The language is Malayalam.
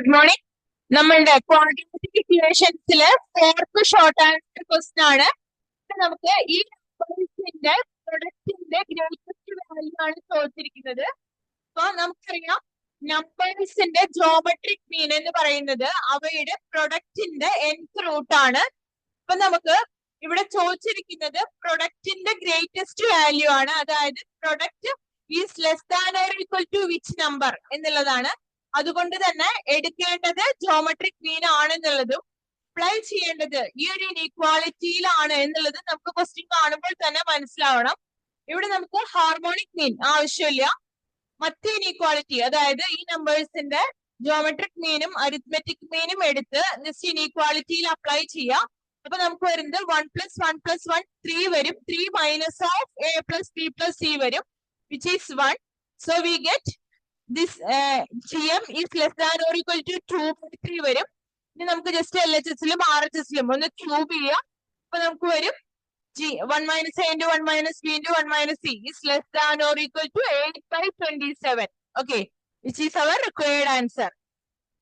Good morning. നമ്മളുടെ ക്വാഡ്രാറ്റിക് ഇക്വേഷൻസില് ഫോർത്ത് ഷോർട്ട് ആൻസർ ക്വസ്റ്റ്യൻ ആണ്. നമുക്ക് ഈ നമ്പേഴ്സിന്റെ പ്രൊഡക്റ്റിന്റെ ഗ്രേറ്റസ്റ്റ് വാല്യൂ ആണ് ചോദിച്ചിരിക്കുന്നത്. അപ്പൊ നമുക്കറിയാം നമ്പേഴ്സിന്റെ ജോമെട്രിക് മീൻ എന്ന് പറയുന്നത് അവയുടെ പ്രൊഡക്റ്റിന്റെ nth റൂട്ട് ആണ്. അപ്പൊ നമുക്ക് ഇവിടെ ചോദിച്ചിരിക്കുന്നത് പ്രൊഡക്റ്റിന്റെ ഗ്രേറ്റസ്റ്റ് വാല്യൂ ആണ്. അതായത് product is less than or equal to which number എന്നുള്ളതാണ്. അതുകൊണ്ട് തന്നെ എടുക്കേണ്ടത് ജോമെട്രിക് മീൻ ആണെന്നുള്ളതും അപ്ലൈ ചെയ്യേണ്ടത് ഈ ഒരു ഇനീക്വാളിറ്റിയിലാണ് എന്നുള്ളത് നമുക്ക് ക്വസ്റ്റ്യൻ കാണുമ്പോൾ തന്നെ മനസ്സിലാവണം. ഇവിടെ നമുക്ക് ഹാർമോണിക് മീൻ ആവശ്യമില്ല. മറ്റേ ഇനീക്വാളിറ്റി, അതായത് ഈ നമ്പേഴ്സിന്റെ ജോമെട്രിക് മീനും അരിത്മെറ്റിക് മീനും എടുത്ത് ജസ്റ്റ് ഇനീക്വാളിറ്റിയിൽ അപ്ലൈ ചെയ്യാം. അപ്പൊ നമുക്ക് വരുന്നത് 1 + 1 + 1 3 വരും. 3 - a + b + c വരും, which is 1. So we get this gm is less than or equal to 2/3 വരും. ഇനി നമുക്ക് ജസ്റ്റ് LHSലും RHSലും ഒന്ന് ക്യൂബ് ചെയ്യാം. അപ്പൊ നമുക്ക് വരും 1 - a × 1 - b × 1 - c is less than or equal to 8/27. Okay, which is our required answer.